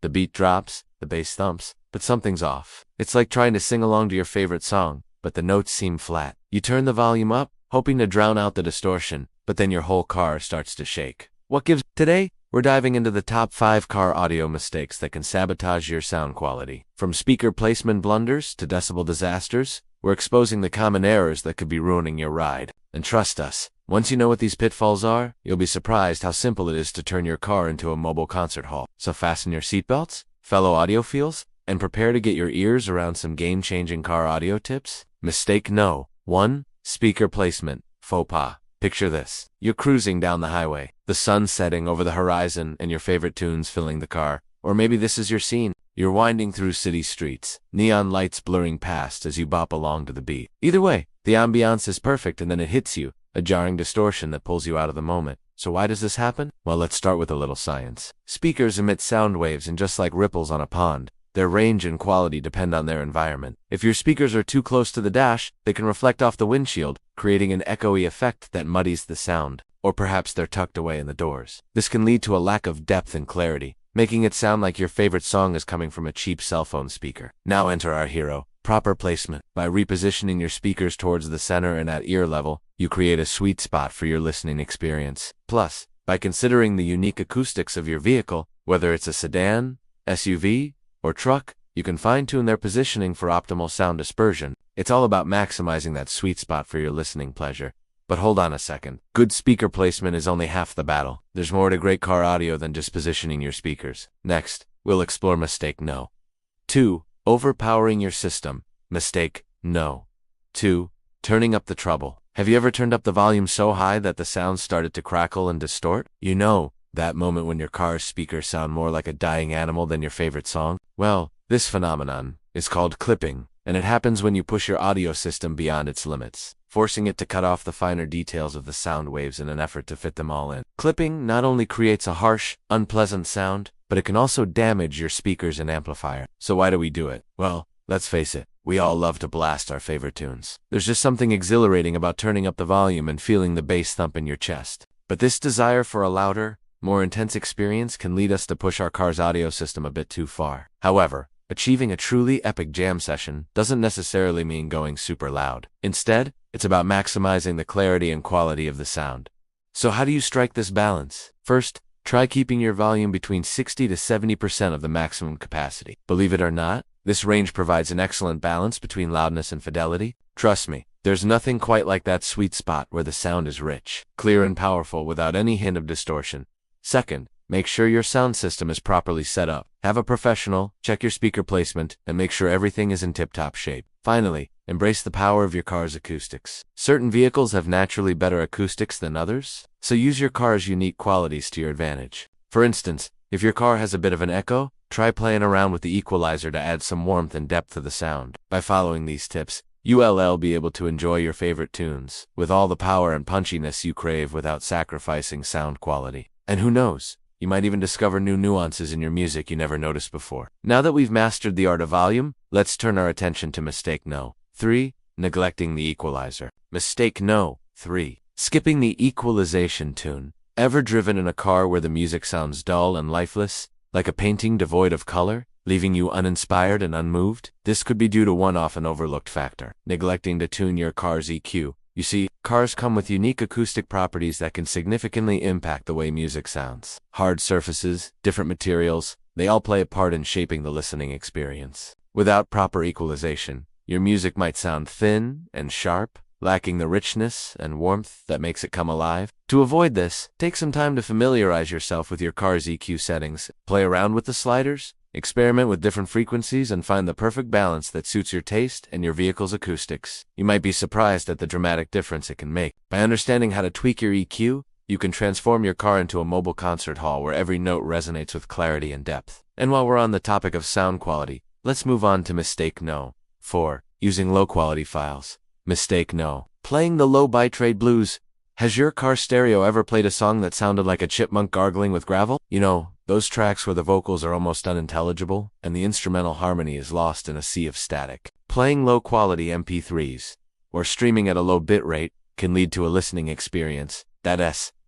The beat drops, the bass thumps, but something's off. It's like trying to sing along to your favorite song, but the notes seem flat. You turn the volume up, hoping to drown out the distortion, but then your whole car starts to shake. What gives? Today, we're diving into the top 5 car audio mistakes that can sabotage your sound quality. From speaker placement blunders to decibel disasters, we're exposing the common errors that could be ruining your ride. And trust us, once you know what these pitfalls are, you'll be surprised how simple it is to turn your car into a mobile concert hall. So fasten your seatbelts, fellow audiophiles, and prepare to get your ears around some game-changing car audio tips. Mistake no. 1. Speaker placement. Faux pas. Picture this. You're cruising down the highway, the sun setting over the horizon and your favorite tunes filling the car. Or maybe this is your scene. You're winding through city streets, neon lights blurring past as you bop along to the beat. Either way, the ambiance is perfect and then it hits you, a jarring distortion that pulls you out of the moment. So why does this happen? Well, let's start with a little science. Speakers emit sound waves, and just like ripples on a pond, their range and quality depend on their environment. If your speakers are too close to the dash, they can reflect off the windshield, creating an echoey effect that muddies the sound. Or perhaps they're tucked away in the doors. This can lead to a lack of depth and clarity, making it sound like your favorite song is coming from a cheap cell phone speaker. Now enter our hero, proper placement. By repositioning your speakers towards the center and at ear level, you create a sweet spot for your listening experience. Plus, by considering the unique acoustics of your vehicle, whether it's a sedan, SUV, or truck, you can fine-tune their positioning for optimal sound dispersion. It's all about maximizing that sweet spot for your listening pleasure. But hold on a second. Good speaker placement is only half the battle. There's more to great car audio than just positioning your speakers. Next, we'll explore mistake no. 2. Overpowering your system. Mistake no. 2. Turning up the treble. Have you ever turned up the volume so high that the sound started to crackle and distort? You know, that moment when your car's speakers sound more like a dying animal than your favorite song? Well, this phenomenon is called clipping, and it happens when you push your audio system beyond its limits, forcing it to cut off the finer details of the sound waves in an effort to fit them all in. Clipping not only creates a harsh, unpleasant sound, but it can also damage your speakers and amplifier. So why do we do it? Well, let's face it, we all love to blast our favorite tunes. There's just something exhilarating about turning up the volume and feeling the bass thump in your chest. But this desire for a louder, more intense experience can lead us to push our car's audio system a bit too far. However, achieving a truly epic jam session doesn't necessarily mean going super loud. Instead, it's about maximizing the clarity and quality of the sound. So how do you strike this balance? First, try keeping your volume between 60 to 70% of the maximum capacity. Believe it or not, this range provides an excellent balance between loudness and fidelity. Trust me, there's nothing quite like that sweet spot where the sound is rich, clear and powerful without any hint of distortion. Second, make sure your sound system is properly set up. Have a professional check your speaker placement and make sure everything is in tip-top shape. Finally, embrace the power of your car's acoustics. Certain vehicles have naturally better acoustics than others, so use your car's unique qualities to your advantage. For instance, if your car has a bit of an echo, try playing around with the equalizer to add some warmth and depth to the sound. By following these tips, you'll be able to enjoy your favorite tunes with all the power and punchiness you crave without sacrificing sound quality. And who knows, you might even discover new nuances in your music you never noticed before. Now that we've mastered the art of volume, let's turn our attention to mistake no. 3. Neglecting the equalizer. Mistake no. 3. Skipping the equalization tune. Ever driven in a car where the music sounds dull and lifeless, like a painting devoid of color, leaving you uninspired and unmoved? This could be due to one often overlooked factor: neglecting to tune your car's EQ. You see, cars come with unique acoustic properties that can significantly impact the way music sounds. Hard surfaces, different materials, they all play a part in shaping the listening experience. Without proper equalization, your music might sound thin and sharp, lacking the richness and warmth that makes it come alive. To avoid this, take some time to familiarize yourself with your car's EQ settings. Play around with the sliders, experiment with different frequencies, and find the perfect balance that suits your taste and your vehicle's acoustics. You might be surprised at the dramatic difference it can make. By understanding how to tweak your EQ, you can transform your car into a mobile concert hall where every note resonates with clarity and depth. And while we're on the topic of sound quality, let's move on to mistake no. 4. Using low-quality files. Mistake no. Playing the low bitrate blues. Has your car stereo ever played a song that sounded like a chipmunk gargling with gravel? You know, those tracks where the vocals are almost unintelligible, and the instrumental harmony is lost in a sea of static. Playing low-quality MP3s, or streaming at a low bit rate, can lead to a listening experience that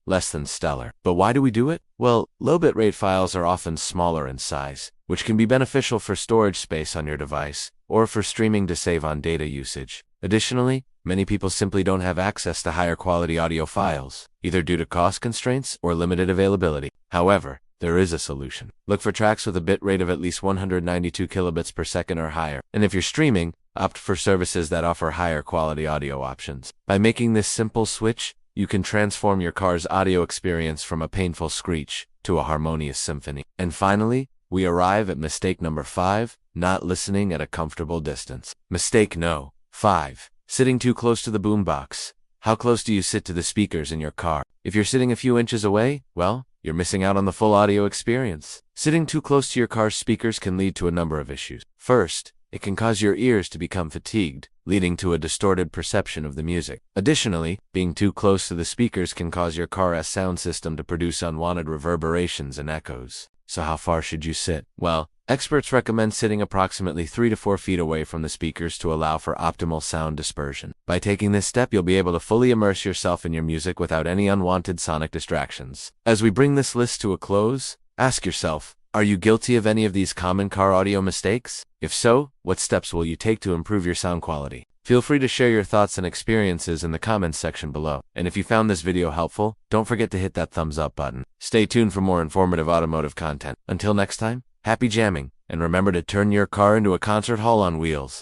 less than stellar. But why do we do it? Well, low bitrate files are often smaller in size, which can be beneficial for storage space on your device, or for streaming to save on data usage. Additionally, many people simply don't have access to higher quality audio files, either due to cost constraints or limited availability. However, there is a solution. Look for tracks with a bitrate of at least 192 kilobits per second or higher. And if you're streaming, opt for services that offer higher quality audio options. By making this simple switch, you can transform your car's audio experience from a painful screech to a harmonious symphony. And finally, we arrive at mistake number 5, not listening at a comfortable distance. Mistake no. 5. Sitting too close to the boombox. How close do you sit to the speakers in your car? If you're sitting a few inches away, well, you're missing out on the full audio experience. Sitting too close to your car's speakers can lead to a number of issues. First, it can cause your ears to become fatigued, leading to a distorted perception of the music. Additionally, being too close to the speakers can cause your car's sound system to produce unwanted reverberations and echoes. So how far should you sit? Well, experts recommend sitting approximately 3 to 4 feet away from the speakers to allow for optimal sound dispersion. By taking this step, you'll be able to fully immerse yourself in your music without any unwanted sonic distractions. As we bring this list to a close, ask yourself, are you guilty of any of these common car audio mistakes? If so, what steps will you take to improve your sound quality? Feel free to share your thoughts and experiences in the comments section below. And if you found this video helpful, don't forget to hit that thumbs up button. Stay tuned for more informative automotive content. Until next time, happy jamming, and remember to turn your car into a concert hall on wheels.